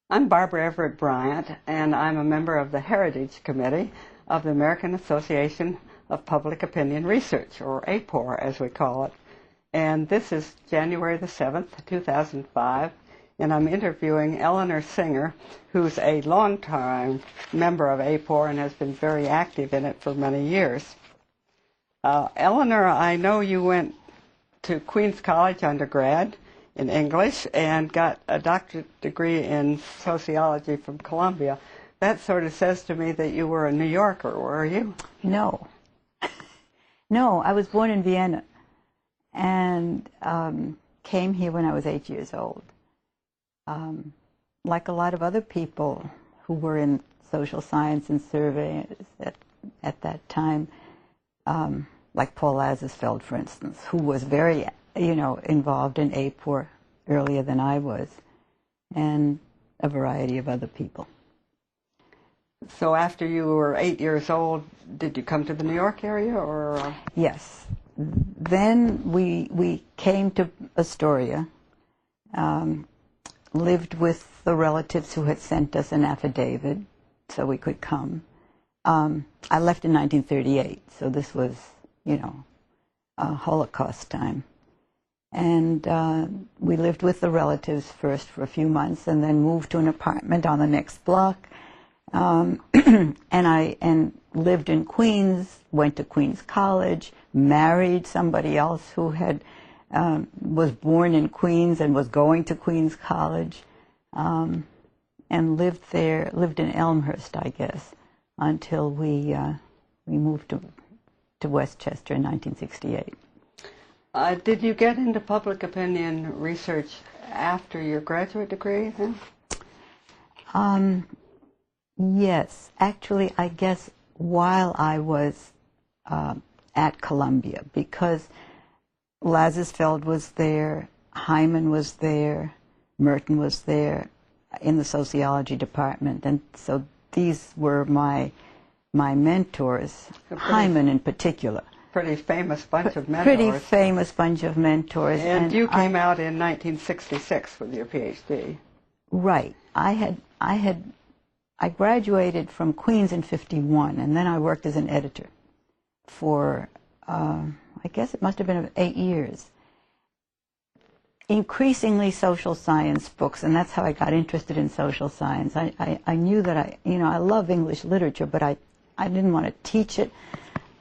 I'm Barbara Everett Bryant, and I'm a member of the Heritage Committee of the American Association of Public Opinion Research, or AAPOR as we call it. And this is January the 7th, 2005, and I'm interviewing Eleanor Singer, who's a longtime member of AAPOR and has been very active in it for many years. Eleanor, I know you went to Queens College undergrad in English and got a doctorate degree in sociology from Columbia. That sort of says to me that you were a New Yorker, were you? No. No, I was born in Vienna and came here when I was 8 years old. Like a lot of other people who were in social science and surveys at that time, like Paul Lazarsfeld, for instance, who was very involved in AAPOR earlier than I was, and a variety of other people. So after you were 8 years old, did you come to the New York area, or? Yes. Then we came to Astoria, lived with the relatives who had sent us an affidavit so we could come. I left in 1938, so this was, Holocaust time. And we lived with the relatives first for a few months and then moved to an apartment on the next block. And lived in Queens, went to Queens College, married somebody else who had was born in Queens and was going to Queens College, and lived in Elmhurst, I guess, until we moved to Westchester in 1968. Did you get into public opinion research after your graduate degree then? Yes. Actually, I guess while I was at Columbia, because Lazarsfeld was there, Hyman was there, Merton was there in the sociology department, and so these were my mentors, Hyman in particular. Pretty famous bunch of mentors. Pretty famous bunch of mentors. And you came out in 1966 with your PhD. Right. I graduated from Queens in '51, and then I worked as an editor for, I guess it must have been 8 years. Increasingly social science books, and that's how I got interested in social science. I knew that I love English literature, but I didn't want to teach it.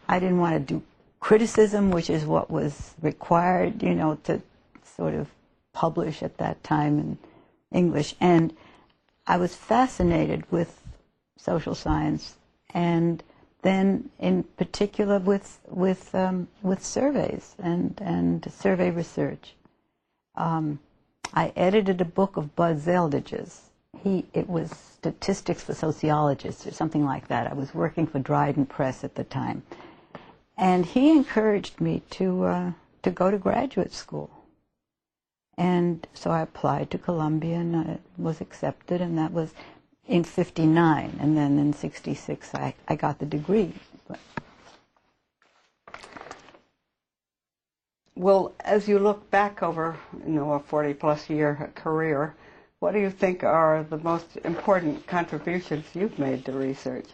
I didn't want to do criticism, which is what was required, to sort of publish at that time in English. And I was fascinated with social science, and then in particular with surveys and survey research. I edited a book of Buzz Zeldage's. It was Statistics for Sociologists or something like that. I was working for Dryden Press at the time, and he encouraged me to go to graduate school. And so I applied to Columbia and I was accepted, and that was in '59. And then in '66 I got the degree. Well, as you look back over, a 40-plus year career, what do you think are the most important contributions you've made to research?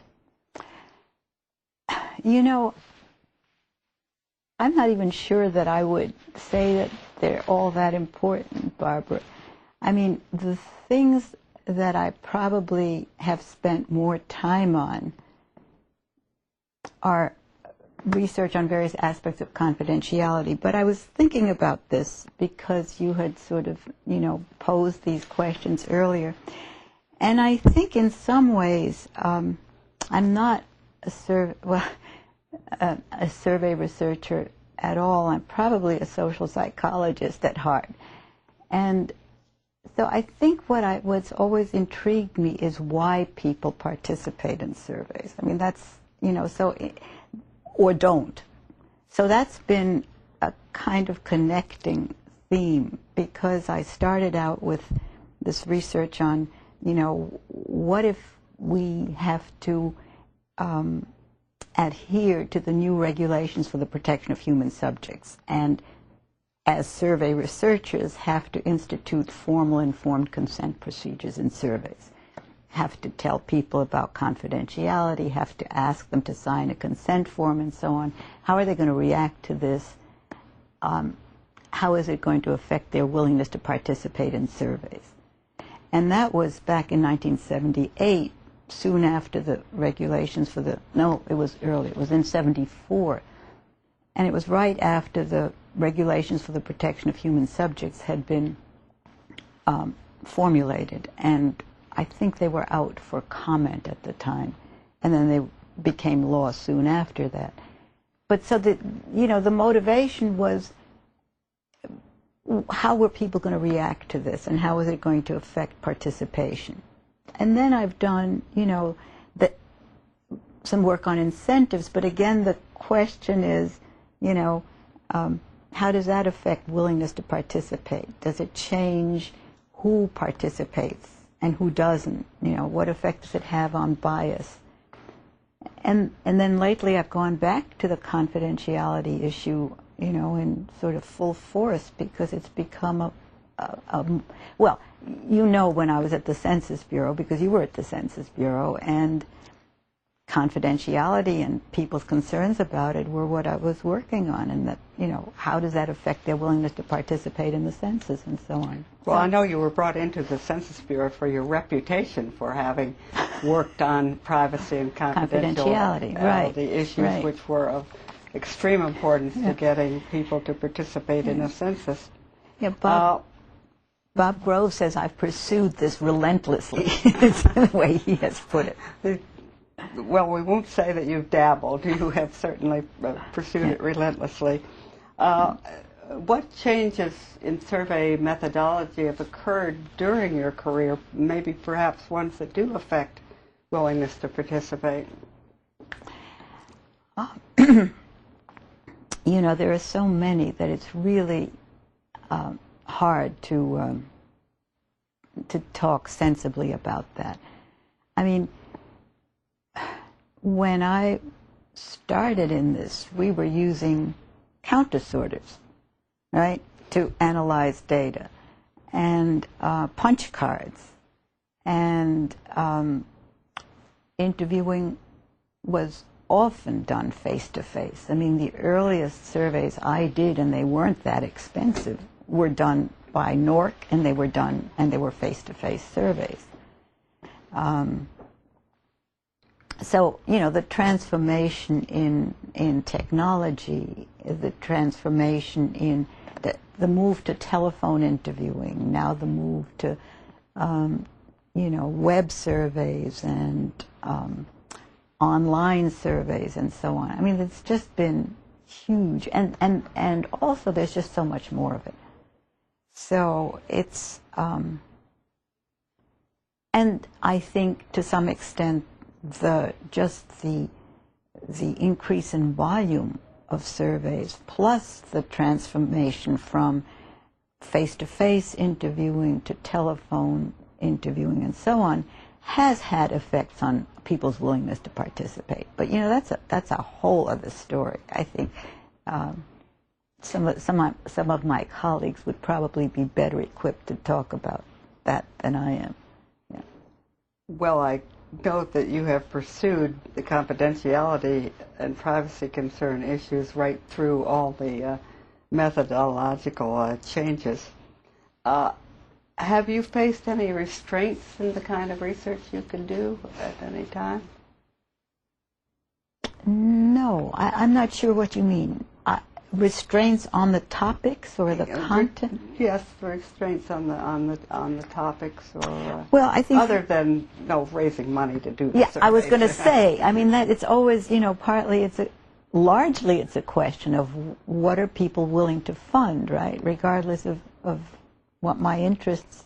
I'm not even sure that I would say that they're all that important, Barbara. I mean, the things that I probably have spent more time on are research on various aspects of confidentiality. But I was thinking about this because you had sort of, posed these questions earlier. And I think in some ways, I'm not a survey researcher at all. I'm probably a social psychologist at heart. And so I think what's always intrigued me is why people participate in surveys. I mean, that's, or don't. So that's been a kind of connecting theme, because I started out with this research on, what if we have to adhere to the new regulations for the protection of human subjects, and as survey researchers, have to institute formal informed consent procedures in surveys. Have to tell people about confidentiality, have to ask them to sign a consent form and so on. How are they going to react to this? How is it going to affect their willingness to participate in surveys? And that was back in 1978, soon after the regulations for the, no, it was early, it was in 74. And it was right after the regulations for the protection of human subjects had been formulated. And I think they were out for comment at the time. And then they became law soon after that. But so that, you know, the motivation was, how were people going to react to this, and how was it going to affect participation? And then I've done, you know, some work on incentives, but again, the question is, you know, how does that affect willingness to participate? Does it change who participates and who doesn't? You know, what effect does it have on bias? And then lately I've gone back to the confidentiality issue, you know, in sort of full force, because it's become well, you know, when I was at the Census Bureau, because you were at the Census Bureau, and confidentiality and people's concerns about it were what I was working on, and that, you know, how does that affect their willingness to participate in the census and so on. Well, I know you were brought into the Census Bureau for your reputation for having worked on privacy and confidentiality right, issues, right. which were of extreme importance to getting people to participate in a census. Yeah, Bob Grove says I've pursued this relentlessly. It's the way he has put it. Well, we won't say that you've dabbled. You have certainly pursued it relentlessly. What changes in survey methodology have occurred during your career, maybe perhaps ones that do affect willingness to participate? You know, there are so many that it's really hard to talk sensibly about that. I mean, when I started in this, we were using counter sorters, right, to analyze data, and punch cards, and interviewing was often done face-to-face. I mean, the earliest surveys I did, and they weren't that expensive, were done by NORC, and they were face-to-face surveys. So, you know, the transformation in technology, the transformation in the move to telephone interviewing, now the move to, you know, web surveys and online surveys and so on. I mean, it's just been huge. And also there's just so much more of it. So it's, and I think to some extent the increase in volume of surveys, plus the transformation from face-to-face interviewing to telephone interviewing and so on, has had effects on people's willingness to participate. But you know, that's a whole other story. I think some of my colleagues would probably be better equipped to talk about that than I am. Yeah. Well, I note that you have pursued the confidentiality and privacy concern issues right through all the methodological changes. Have you faced any restraints in the kind of research you can do at any time? No, I'm not sure what you mean. Restraints on the topics or the content? Yes, restraints on the topics, or well, I think other than raising money to do. Yeah, I was going to say. I mean, that it's always, you know, largely it's a question of what are people willing to fund, right? Regardless of what my interests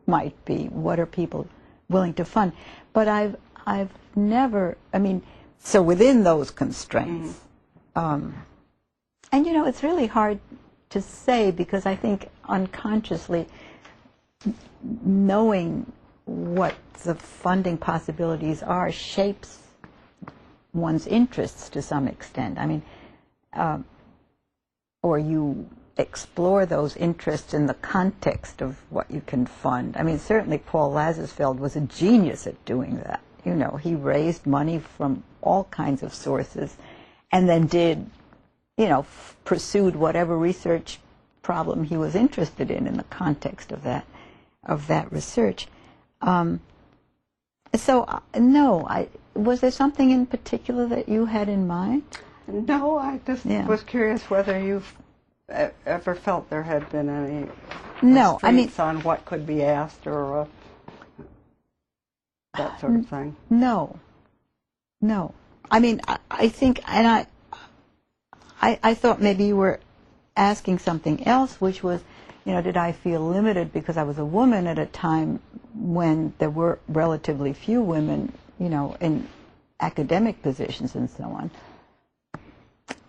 might be, what are people willing to fund? But I've never. I mean, so within those constraints. And, you know, it's really hard to say, because I think unconsciously knowing what the funding possibilities are shapes one's interests to some extent. I mean, or you explore those interests in the context of what you can fund. I mean, certainly Paul Lazarsfeld was a genius at doing that. You know, he raised money from all kinds of sources and then did, you know, pursued whatever research problem he was interested in the context of that research. Was there something in particular that you had in mind? No, I just was curious whether you've ever felt there had been any restraints on what could be asked or that sort of thing. No. I mean, I think, and I thought maybe you were asking something else, which was, you know, did I feel limited because I was a woman at a time when there were relatively few women, you know, in academic positions and so on.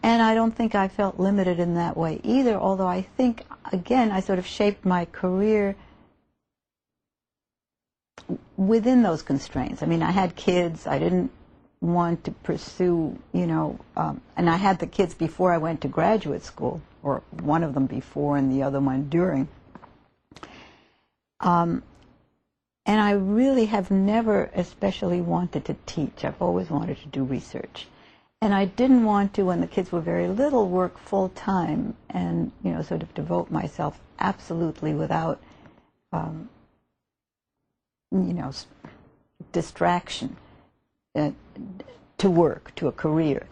And I don't think I felt limited in that way either, although I think, again, I sort of shaped my career within those constraints. I mean, I had kids. I didn't want to pursue, you know, and I had the kids before I went to graduate school, or one of them before and the other one during. And I really have never especially wanted to teach. I've always wanted to do research. And I didn't want to, when the kids were very little, work full-time and, you know, sort of devote myself absolutely without, you know, distraction to work, to a career.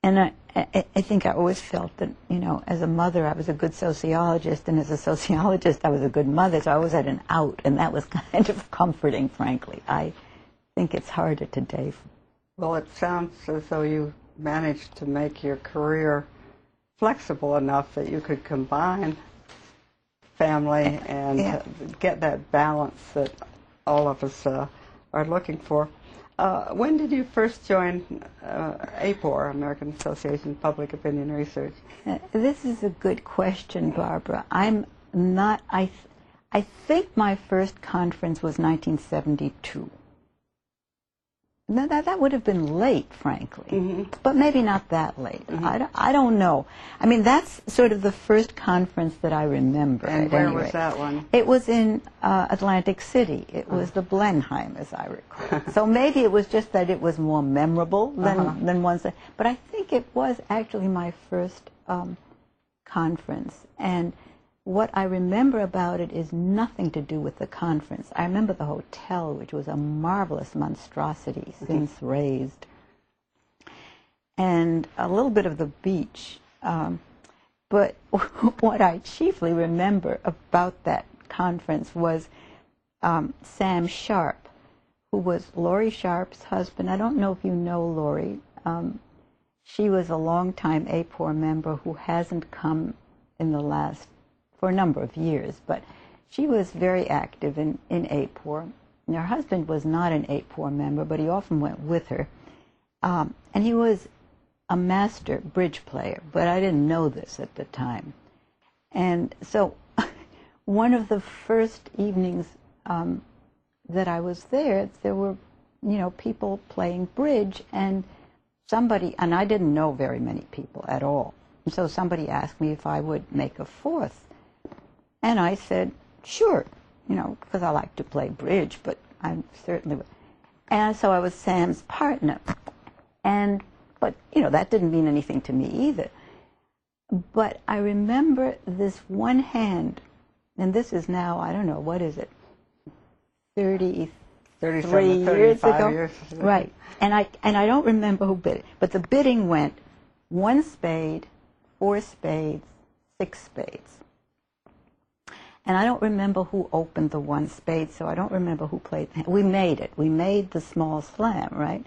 And I think I always felt that, you know, as a mother, I was a good sociologist, and as a sociologist, I was a good mother, so I always had an out, and that was kind of comforting, frankly. I think it's harder today. Well, it sounds as though you managed to make your career flexible enough that you could combine family and get that balance that all of us are looking for. When did you first join AAPOR, American Association of Public Opinion Research? This is a good question, Barbara. I'm not. I think my first conference was 1972. Now, that would have been late, frankly, but maybe not that late. I don't know. I mean, that's sort of the first conference that I remember. And where was that one? It was in Atlantic City. It was the Blenheim, as I recall. So maybe it was just that it was more memorable than ones that. But I think it was actually my first conference. And what I remember about it is nothing to do with the conference. I remember the hotel, which was a marvelous monstrosity since raised, and a little bit of the beach. But what I chiefly remember about that conference was Sam Sharp, who was Laurie Sharp's husband. I don't know if you know Laurie. She was a longtime AAPOR member who hasn't come in the last for a number of years, but she was very active in AAPOR. And her husband was not an AAPOR member, but he often went with her. And he was a master bridge player, but I didn't know this at the time. And so one of the first evenings that I was there were, you know, people playing bridge, and somebody, and I didn't know very many people at all. And so somebody asked me if I would make a fourth. And I said, sure, you know, because I like to play bridge, but I certainly would. And so I was Sam's partner. But, you know, that didn't mean anything to me either. But I remember this one hand, and this is now, I don't know, what is it, 33 years ago? Years. Right. And I don't remember who bid it, but the bidding went 1 spade, 4 spades, 6 spades. And I don't remember who opened the 1 spade, so I don't remember who played. We made it. We made the small slam, right?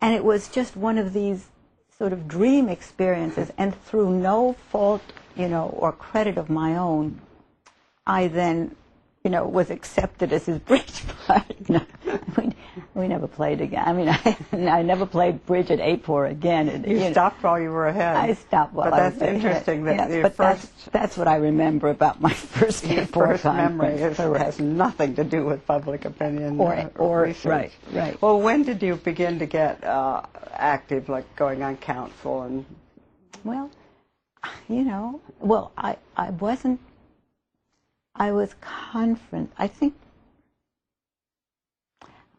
And it was just one of these sort of dream experiences. And through no fault, you know, or credit of my own, I then, you know, was accepted as his bridge partner. We never played again. I mean, I never played bridge at AAPOR again. You stopped while you were ahead. I stopped while I was ahead. But that's interesting that your but first... That's what I remember about my first AAPOR memory has nothing to do with public opinion or research. Right. Well, when did you begin to get active, like going on council and... Well, you know, well, I wasn't, I was I think,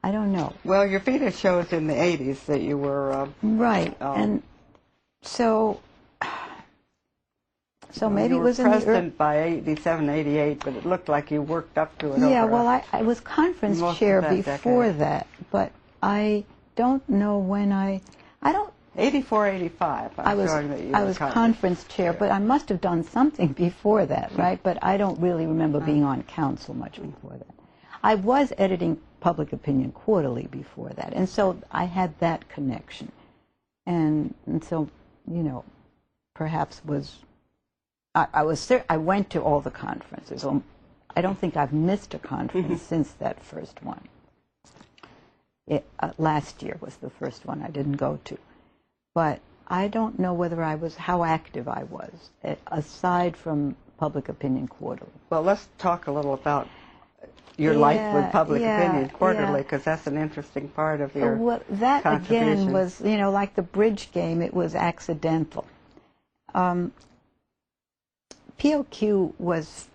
I don't know. Well, your fetus shows in the 80s that you were... right, and so maybe you it was were in president by 87, 88, but it looked like you worked up to it. Yeah, over well, I was conference most chair of that before decade. that, but I don't know when I don't... 84, 85, I was showing that you I were was conference chair, but I must have done something before that, right? But I don't really remember being on council much before that. I was editing Public Opinion Quarterly before that, and so I had that connection, and so, you know, perhaps I went to all the conferences. I don't think I've missed a conference since that first one. Last year was the first one I didn't go to. But I don't know how active I was, aside from Public Opinion Quarterly. Well, let's talk a little about your life with Public Opinion Quarterly, because that's an interesting part of your that again was, you know, like the bridge game, it was accidental. POQ was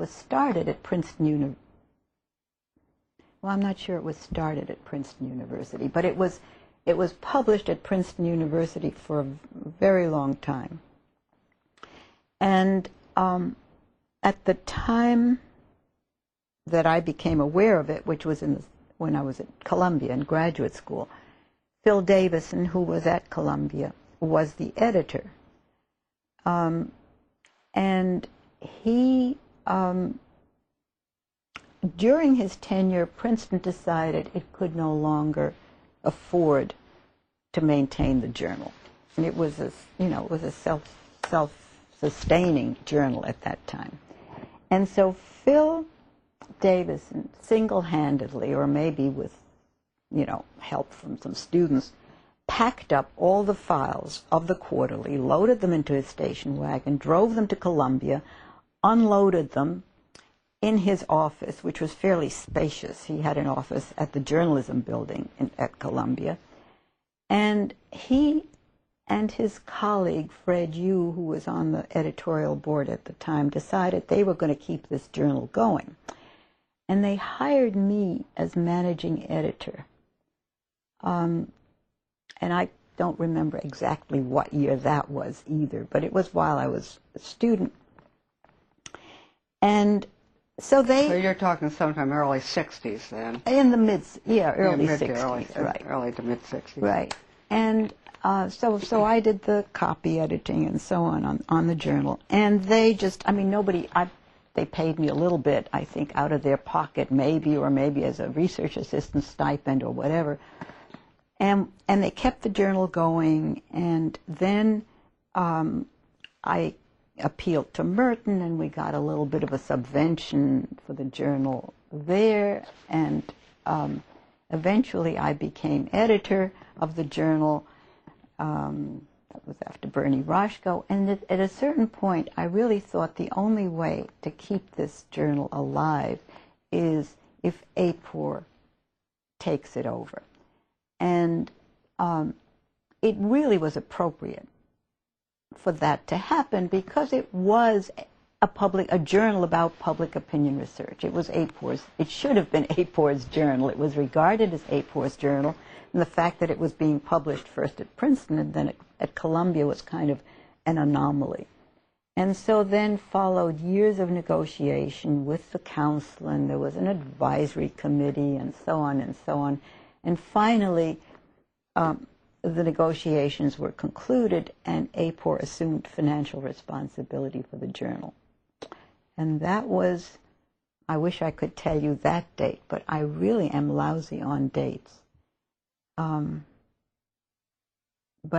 started at Princeton University. Well, I'm not sure it was started at Princeton University, but it was published at Princeton University for a very long time. And at the time that I became aware of it, which was when I was at Columbia in graduate school, Phil Davison, who was at Columbia, was the editor. And he, during his tenure, Princeton decided it could no longer afford to maintain the journal. And it was a self-sustaining journal at that time. And so Phil Davison single-handedly, or maybe with, you know, help from some students, packed up all the files of the quarterly, loaded them into his station wagon, drove them to Columbia, unloaded them in his office, which was fairly spacious. He had an office at the journalism building at Columbia. And he and his colleague, Fred Yu, who was on the editorial board at the time, decided they were going to keep this journal going. And they hired me as managing editor. And I don't remember exactly what year that was either, but it was while I was a student. And so you're talking sometime early 60s then. In the early 60s, right. Early to mid 60s. Right. And so I did the copy editing and so on the journal. And they just, I mean, they paid me a little bit, I think, out of their pocket, maybe as a research assistant stipend or whatever. And they kept the journal going, and then I appealed to Merton, and we got a little bit of a subvention for the journal there, and eventually I became editor of the journal. That was after Bernie Roshko, and at a certain point I really thought the only way to keep this journal alive is if AAPOR takes it over. And it really was appropriate for that to happen because it was a journal about public opinion research. It was AAPOR's. It should have been AAPOR's journal. It was regarded as AAPOR's journal, and the fact that it was being published first at Princeton and then at Columbia was kind of an anomaly. And so then followed years of negotiation with the council, and there was an advisory committee, and so on and so on. And finally, the negotiations were concluded, and AAPOR assumed financial responsibility for the journal. And that was, I wish I could tell you that date, but I really am lousy on dates. But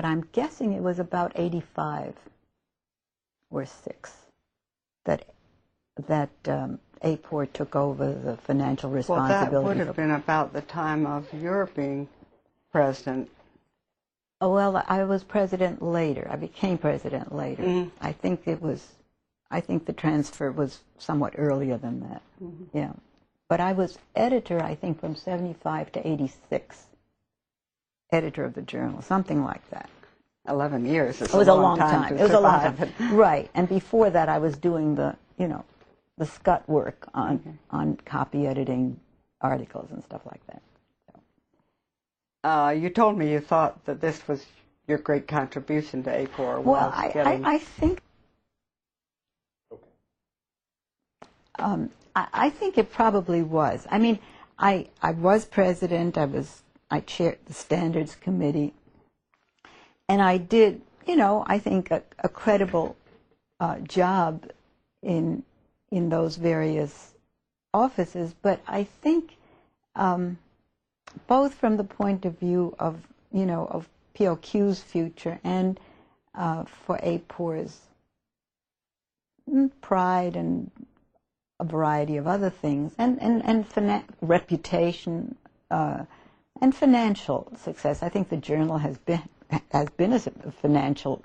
I'm guessing it was about 85 or 6 that AAPOR took over the financial responsibility. Well, that would have been about the time of your being president. Oh, well, I was president later. I became president later. Mm-hmm. I think the transfer was somewhat earlier than that. Mm-hmm. Yeah. But I was editor, I think, from 75 to 86. Editor of the journal, something like that. 11 years is It was a long time. to It was a long survive. time. Right. And before that, I was doing the, you know, the scut work on copy editing articles and stuff like that. So. You told me you thought that this was your great contribution to AAPOR. Well, I think I think it probably was. I mean, I was president. I chaired the standards committee, and I did, you know, I think a credible job in those various offices. But I think both from the point of view of, you know, of POQ's future and for AAPOR's pride and a variety of other things, and reputation and financial success. I think the journal has been a financial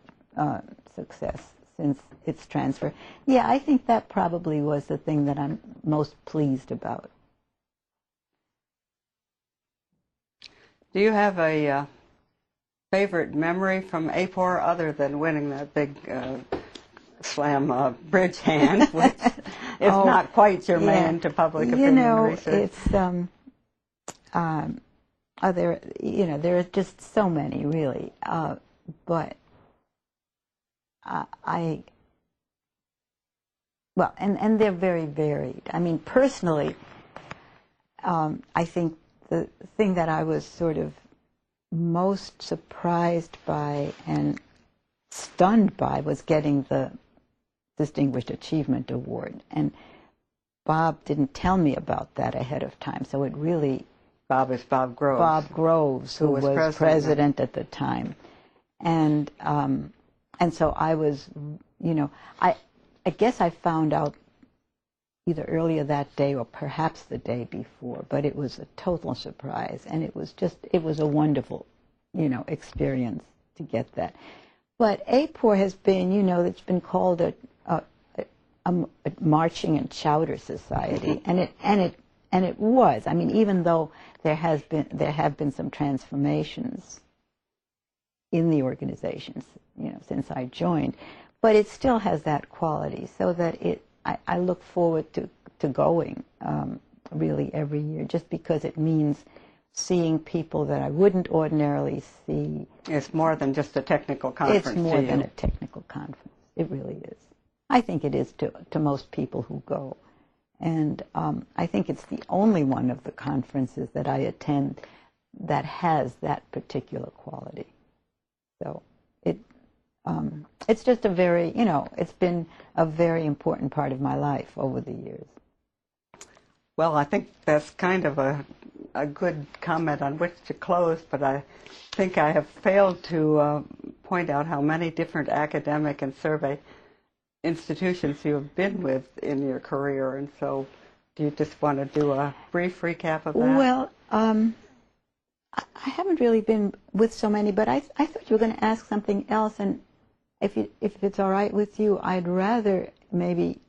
success since its transfer. Yeah, I think that probably was the thing that I'm most pleased about. Do you have a favorite memory from AAPOR other than winning that big slam bridge hand, which is not quite germane to public opinion research? It's there are just so many, really, but and they're very varied. I mean, personally, I think the thing that I was sort of most surprised by and stunned by was getting the Distinguished Achievement Award. And Bob didn't tell me about that ahead of time, so it really... Bob is Bob Groves. Bob Groves, who was president at the time. And so I was, you know, I guess I found out either earlier that day or perhaps the day before, but it was a total surprise, and it was a wonderful, you know, experience to get that. But AAPOR has been, you know, it's been called a marching and chowder society, and it was. I mean, even though there have been some transformations in the organizations, you know, since I joined, but it still has that quality. So that I look forward to going really every year, just because it means seeing people that I wouldn't ordinarily see. It's more than just a technical conference. It's more than a technical conference. It really is. I think it is to most people who go. And I think it's the only one of the conferences that I attend that has that particular quality. So it's just a very, you know, it's been a very important part of my life over the years. Well, I think that's kind of a good comment on which to close, but I think I have failed to point out how many different academic and survey institutions you have been with in your career, and so do you just want to do a brief recap of that? Well, I haven't really been with so many, but I thought you were going to ask something else, and if it's all right with you, I'd rather maybe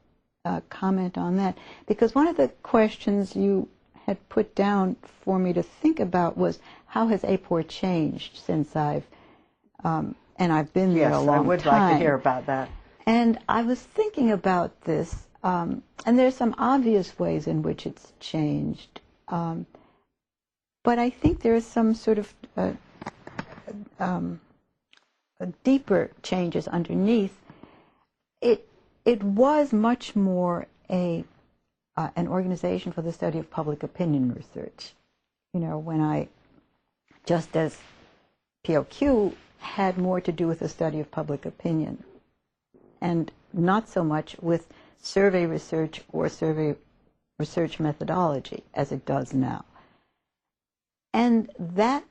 comment on that, because one of the questions you had put down for me to think about was, how has AAPOR changed since I've been there a long time? Yes, I would like to hear about that. And I was thinking about this, and there's some obvious ways in which it's changed, but I think there is some sort of deeper changes underneath. It was much more an organization for the study of public opinion research. You know, when I, just as POQ had more to do with the study of public opinion, and not so much with survey research or survey research methodology as it does now. And that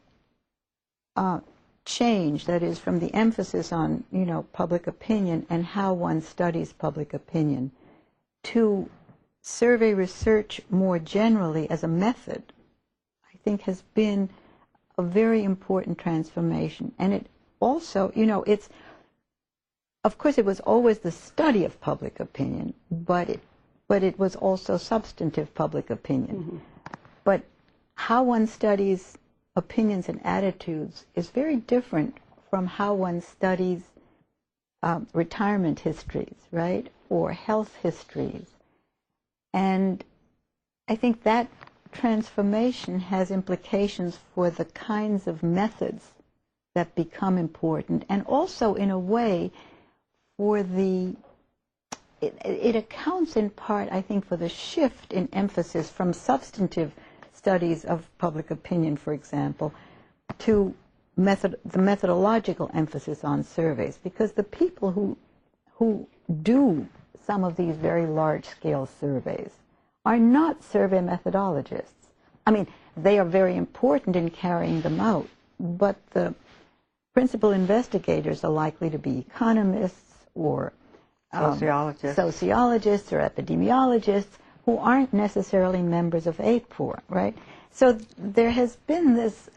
change, that is, from the emphasis on, you know, public opinion and how one studies public opinion, to survey research more generally as a method, I think has been a very important transformation. And it also, you know, it's, of course, it was always the study of public opinion, but it was also substantive public opinion. Mm-hmm. But how one studies opinions and attitudes is very different from how one studies retirement histories, right, or health histories. And I think that transformation has implications for the kinds of methods that become important, and also, in a way, for the it accounts in part, I think, for the shift in emphasis from substantive studies of public opinion, for example, to the methodological emphasis on surveys, because the people who do some of these very large-scale surveys are not survey methodologists. I mean, they are very important in carrying them out, but the principal investigators are likely to be economists or sociologists or epidemiologists who aren't necessarily members of AAPOR, right? So there has been this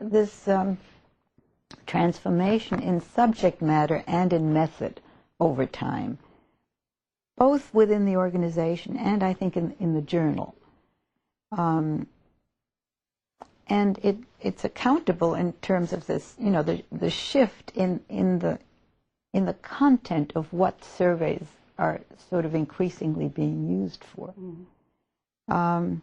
transformation in subject matter and in method over time, both within the organization and, I think, in the journal. And it's accountable in terms of this, you know, the shift in the content of what surveys are sort of increasingly being used for. Mm-hmm.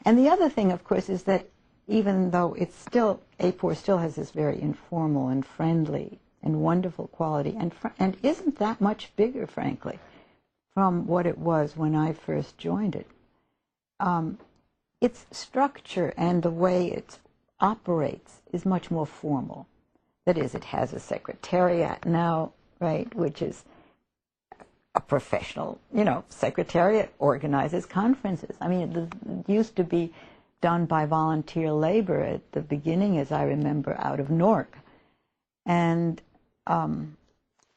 And the other thing, of course, is that even though it's still, AAPOR still has this very informal and friendly and wonderful quality, and isn't that much bigger, frankly, from what it was when I first joined it. Its structure and the way it operates is much more formal. That is, it has a secretariat now, right, which is a professional, you know, secretariat, organizes conferences. I mean, it used to be done by volunteer labor at the beginning, as I remember, out of Newark, and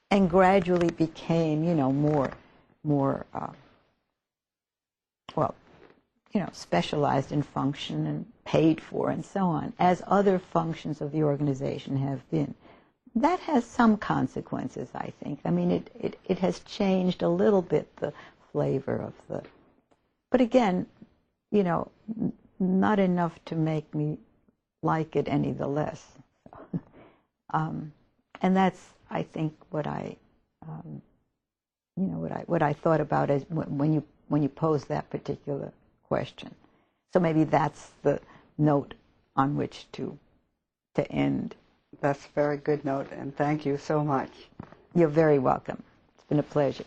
gradually became, you know, more well, you know, specialized in function and paid for and so on, as other functions of the organization have been. That has some consequences, I think. I mean, it has changed a little bit the flavor of the... But again, you know, not enough to make me like it any the less. And that's, I think, what I, you know, what I thought about as when you pose that particular question. So maybe that's the note on which to end. That's a very good note, and thank you so much. You're very welcome. It's been a pleasure.